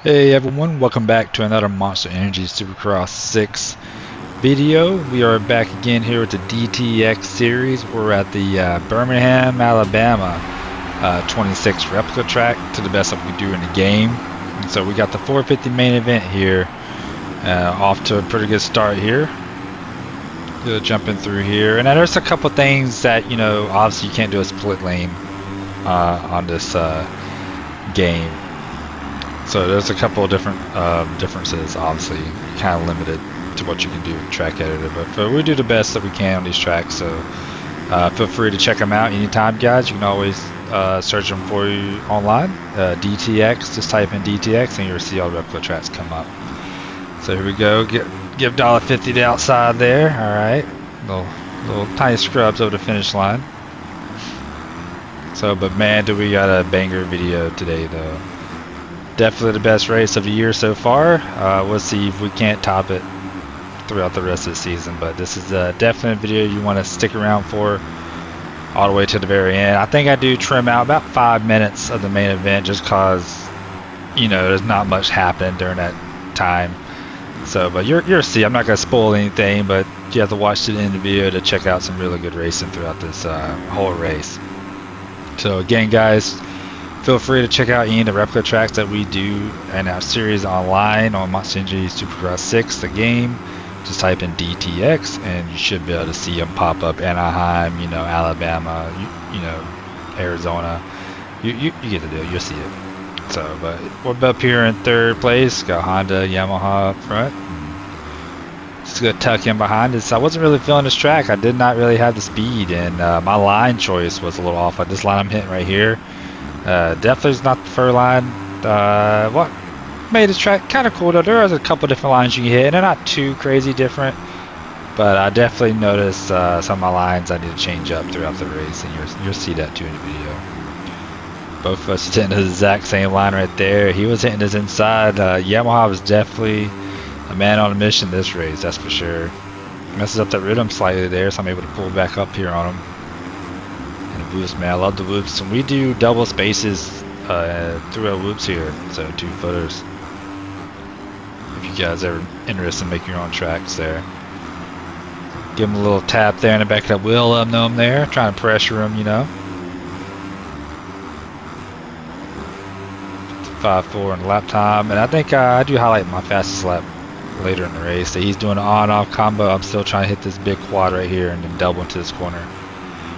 Hey everyone, welcome back to another Monster Energy Supercross 6 video. We are back again here with the DTX series. We're at the Birmingham, Alabama 26 replica track to the best that we do in the game. And so we got the 450 main event here. Off to a pretty good start here. Jumping through here. And there's a couple things that, you know, obviously you can't do a split lane on this game. So there's a couple of different differences, obviously, kind of limited to what you can do with Track Editor, but we do the best that we can on these tracks, so feel free to check them out anytime, guys. You can always search them for you online. DTX, just type in DTX and you'll see all the replica tracks come up. So here we go, give $1.50 to the outside there, alright. Little tiny scrubs over the finish line. So, but man, do we got a banger video today, though. Definitely the best race of the year so far. We'll see if we can't top it throughout the rest of the season, but this is a definite video you want to stick around for all the way to the very end. I think I do trim out about 5 minutes of the main event just cause, you know, there's not much happening during that time. So, but you'll see. I'm not going to spoil anything, but you have to watch to the end of the video to check out some really good racing throughout this whole race. So again, guys, feel free to check out any of the replica tracks that we do in our series online on Monster Energy Supercross 6, the game. Just type in DTX and you should be able to see them pop up. Anaheim, you know, Alabama, you know, Arizona. You get the deal. You'll see it. So, but we're up here in third place. Got Honda, Yamaha up front. Just gonna tuck in behind us. I wasn't really feeling this track. I did not really have the speed, and my line choice was a little off. Like this line I'm hitting right here. Definitely is not the fur line. What made this track kind of cool though, there was a couple different lines you can hit and they're not too crazy different, but I definitely noticed some of my lines I need to change up throughout the race, and you'll see that too in the video. Both of us hitting the exact same line right there. He was hitting his inside. Yamaha was definitely a man on a mission this race, that's for sure. Messes up that rhythm slightly there, so I'm able to pull back up here on him. Whoops, man, I love the whoops, and we do double spaces through our whoops here, so 2 footers. If you guys are interested in making your own tracks there, give him a little tap there in the back of that wheel, let him know I'm there, trying to pressure him, you know. 5.4 in lap time, and I think I do highlight my fastest lap later in the race. So he's doing an on-off combo. I'm still trying to hit this big quad right here and then double into this corner.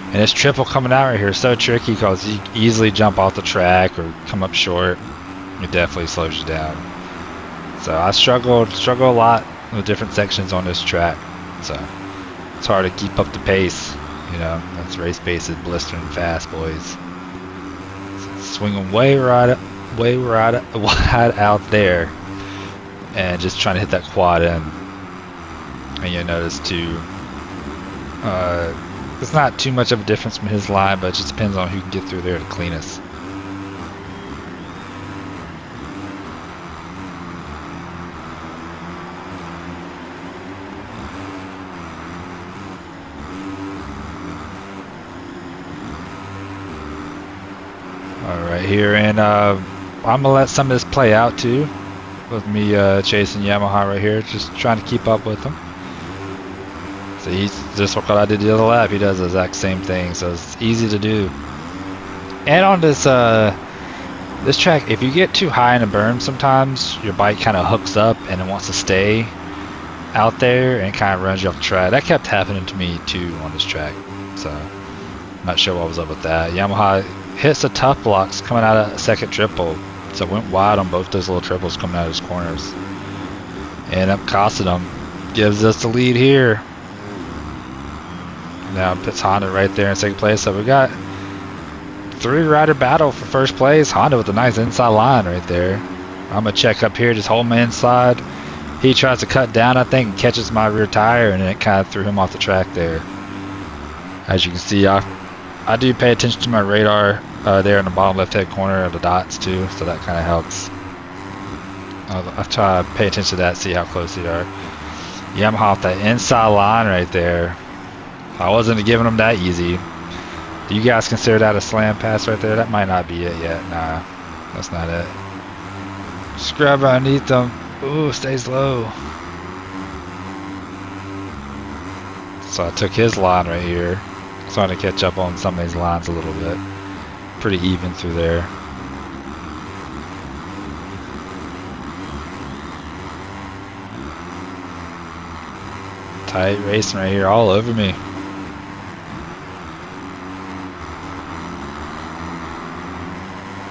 And this triple coming out right here is so tricky because you easily jump off the track or come up short. It definitely slows you down. So I struggle a lot with different sections on this track. So it's hard to keep up the pace. You know, this race pace is blistering fast, boys. Swinging way wide out there, and just trying to hit that quad in. And you'll notice too. It's not too much of a difference from his line, but it just depends on who can get through there the cleanest. Alright, here, and I'm gonna let some of this play out too, with me chasing Yamaha right here, just trying to keep up with him. So he's just what I did the other lap. He does the exact same thing, so it's easy to do. And on this this track, if you get too high in a berm, sometimes your bike kind of hooks up and it wants to stay out there and kind of runs you off the track. That kept happening to me too on this track, so I'm not sure what was up with that. Yamaha hits the tough blocks coming out of a second triple, so it went wide on both those little triples coming out of his corners. And up costing him, gives us the lead here. Now puts Honda right there in second place. So we got 3-rider battle for first place. Honda with a nice inside line right there. I'm gonna check up here, just hold my inside. He tries to cut down, I think, and catches my rear tire, and it kind of threw him off the track there. As you can see, I do pay attention to my radar there in the bottom left-hand corner of the dots too, so that kind of helps. I try to pay attention to that, see how close they are. Yamaha off that inside line right there. I wasn't giving them that easy. Do you guys consider that a slam pass right there? That might not be it yet. Nah, that's not it. Scrub underneath them. Ooh, stays low. So I took his line right here. Starting to catch up on some of these lines a little bit. Pretty even through there. Tight racing right here, all over me.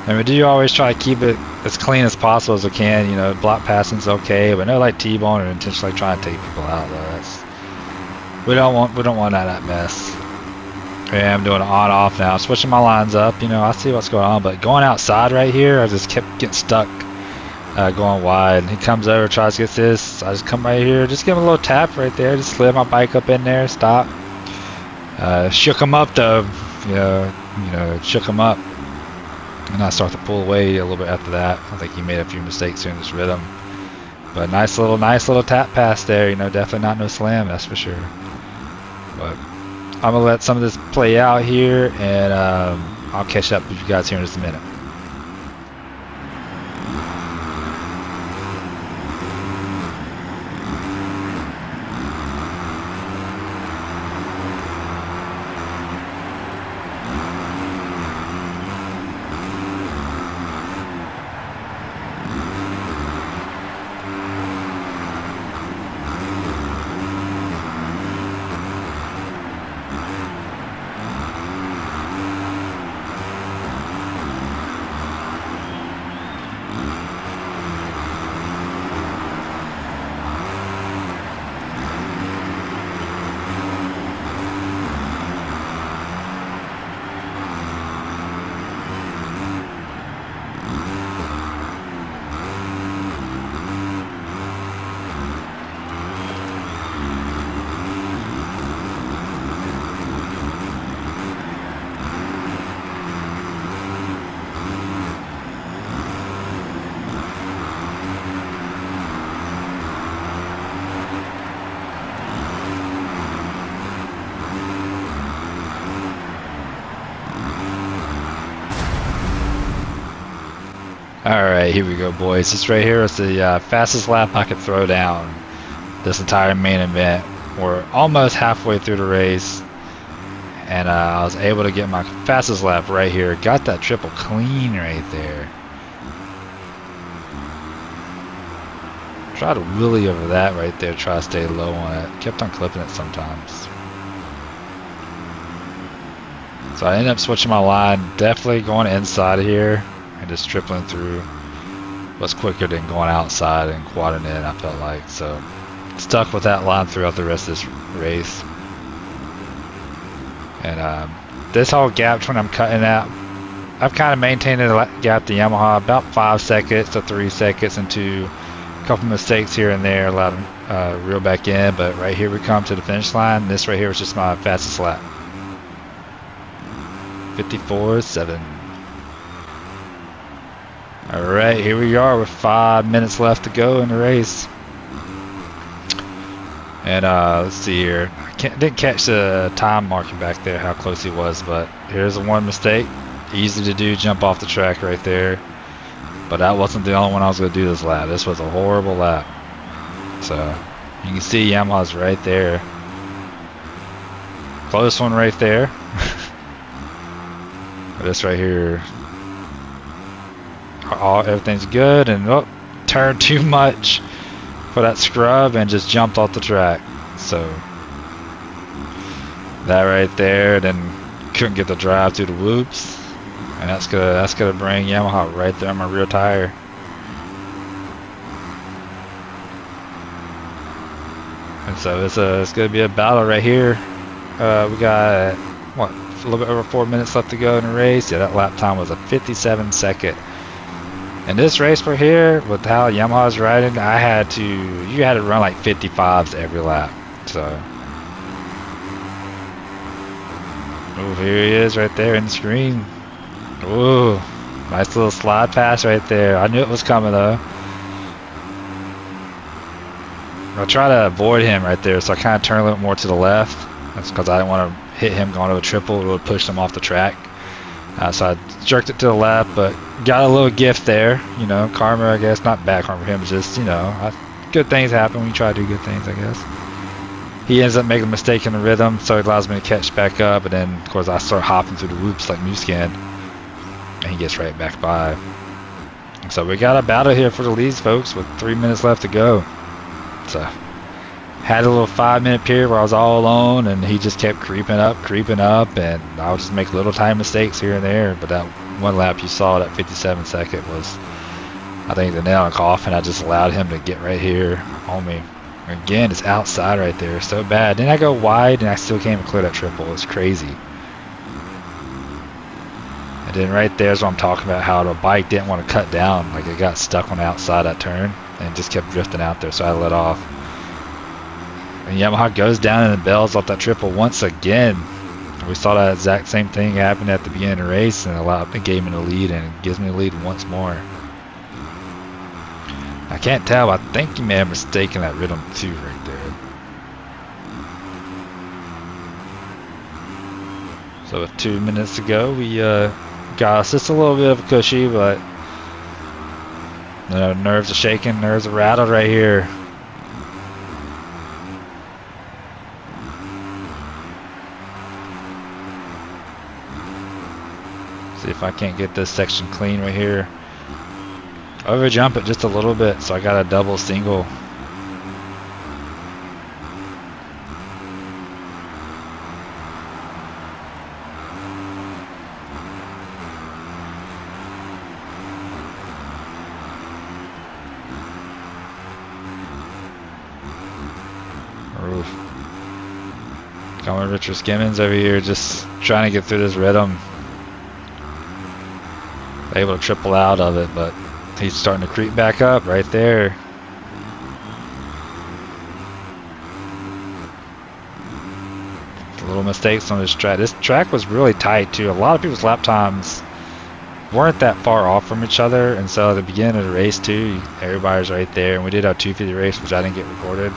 And we do always try to keep it as clean as possible as we can. You know, block passing's okay, but no like T-bone or intentionally trying to take people out though. We don't want that mess. Yeah, I'm doing it on off now, switching my lines up. You know, I see what's going on, but going outside right here, I just kept getting stuck going wide. He comes over, tries to get this. I just come right here, just give him a little tap right there, just slid my bike up in there, stop. Shook him up though, you know, shook him up. And I start to pull away a little bit after that. I think he made a few mistakes here in this rhythm. But nice little tap pass there, you know, definitely not no slam, that's for sure. But I'm gonna let some of this play out here, and I'll catch up with you guys here in just a minute. Alright, here we go, boys. This right here is the fastest lap I could throw down this entire main event. We're almost halfway through the race, and I was able to get my fastest lap right here. Got that triple clean right there. Tried to wheelie over that right there, try to stay low on it. Kept on clipping it sometimes. So I ended up switching my line, definitely going inside of here. And just tripling through was quicker than going outside and quadding in, I felt like. So stuck with that line throughout the rest of this race. And this whole gap when I'm cutting out, I've kind of maintained a gap to Yamaha about 5 seconds to 3 seconds into a couple mistakes here and there, allowed to reel back in. But right here we come to the finish line. This right here was just my fastest lap. 54.7. Alright, here we are with 5 minutes left to go in the race. And let's see here. Didn't catch the time marking back there, how close he was, but here's the one mistake. Easy to do, jump off the track right there. But that wasn't the only one I was going to do this lap. This was a horrible lap. So, you can see Yamaha's right there. Close one right there. This right here, everything's good, and oh, turned too much for that scrub and just jumped off the track. So that right there, then couldn't get the drive through the whoops, and that's gonna bring Yamaha right there on my rear tire. And so it's gonna be a battle right here. We got what, a little bit over 4 minutes left to go in the race. Yeah, that lap time was a 57-second. And this race right here, with how Yamaha's riding, you had to run like 55s every lap. So, oh, here he is right there in the screen. Ooh, nice little slide pass right there. I knew it was coming though. I'll try to avoid him right there, so I kind of turn a little more to the left. That's because I didn't want to hit him going to a triple. It would push him off the track. So I jerked it to the left, but got a little gift there. You know, karma, I guess. Not bad karma for him, just, you know, good things happen when you try to do good things, I guess. He ends up making a mistake in the rhythm, so it allows me to catch back up, and then, of course, I start hopping through the whoops like Muscan, and he gets right back by. So we got a battle here for the leads, folks, with 3 minutes left to go. So had a little 5-minute period where I was all alone, and he just kept creeping up, and I would just make little time mistakes here and there. But that one lap you saw, that 57-second, was, I think, the nail in the coffin. I just allowed him to get right here on me. Again, it's outside right there, so bad. Then I go wide, and I still can't even clear that triple. It's crazy. And then right there is what I'm talking about, how the bike didn't want to cut down. Like, it got stuck on the outside that turn and just kept drifting out there, so I let off. And Yamaha goes down and bails off that triple once again. We saw that exact same thing happen at the beginning of the race, and it gave me the lead, and it gives me the lead once more. I can't tell, I think he may have mistaken that rhythm too right there. So with 2 minutes to go, we got us just a little bit of a cushy, but you know, nerves are shaking, nerves are rattled right here. See if I can't get this section clean right here. Over jump it just a little bit, so I got a double single. Oof. Coming Richard Skimmins over here, just trying to get through this rhythm. Able to triple out of it, but he's starting to creep back up right there. Little mistakes on this track. This track was really tight too. A lot of people's lap times weren't that far off from each other, and so at the beginning of the race too, everybody's right there. And we did our 250 race, which I didn't get recorded,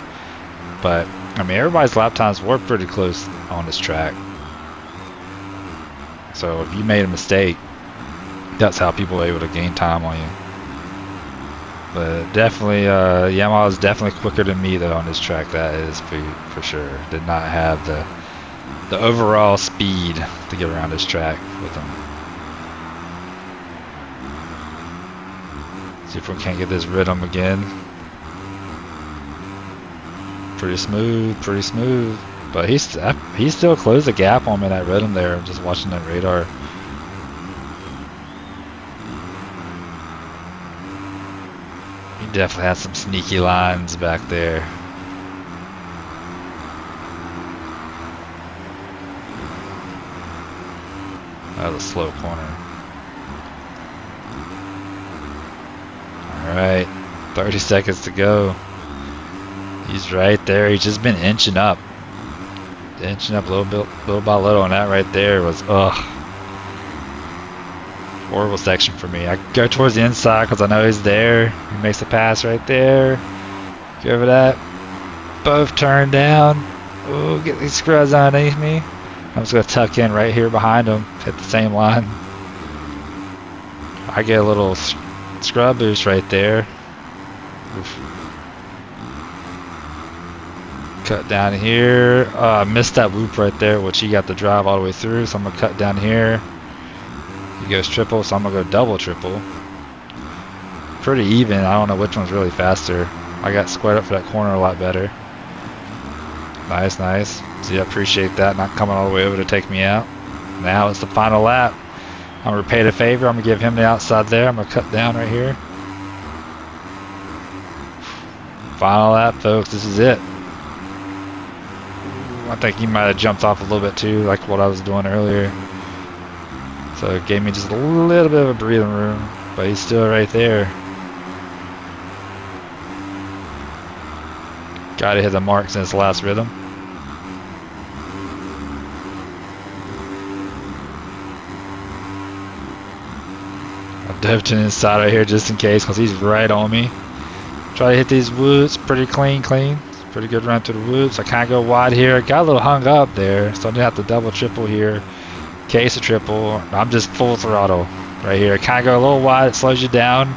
but I mean, everybody's lap times were pretty close on this track. So if you made a mistake, that's how people were able to gain time on you. But definitely, Yamaha is definitely quicker than me though on this track. That is for sure. Did not have the overall speed to get around this track with them. See if we can't get this rhythm again. Pretty smooth, pretty smooth. But he still closed the gap on me in that rhythm there. Just watching that radar. He definitely has some sneaky lines back there. That was a slow corner. Alright, 30 seconds to go. He's right there. He's just been inching up. Inching up little by little, and that right there was, horrible section for me. I go towards the inside because I know he's there. He makes a pass right there. Go over that. Both turn down. Oh, get these scrubs underneath me. I'm just going to tuck in right here behind him. Hit the same line. I get a little scrub boost right there. Oof. Cut down here. I missed that whoop right there, which he got the drive all the way through, so I'm going to cut down here. He goes triple, so I'm going to go double triple. Pretty even. I don't know which one's really faster. I got squared up for that corner a lot better. Nice, nice. See, I appreciate that, not coming all the way over to take me out. Now it's the final lap. I'm going to repay the favor. I'm going to give him the outside there. I'm going to cut down right here. Final lap, folks. This is it. I think he might have jumped off a little bit too, like what I was doing earlier. So it gave me just a little bit of a breathing room, but he's still right there. Gotta hit the marks in his last rhythm. I dove to the inside right here just in case, because he's right on me. Try to hit these woods pretty clean. Pretty good run through the woods. I kind of go wide here. Got a little hung up there, so I didn't have to double triple here. Case of triple. I'm just full throttle right here. Kind of go a little wide. It slows you down.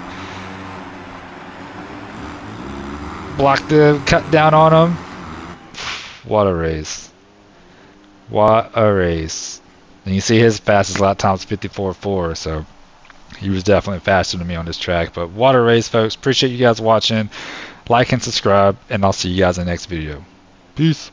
Block the cut down on him. What a race. What a race. And you see his fastest lap time's 54.4, so he was definitely faster than me on this track. But what a race, folks. Appreciate you guys watching. Like and subscribe, and I'll see you guys in the next video. Peace.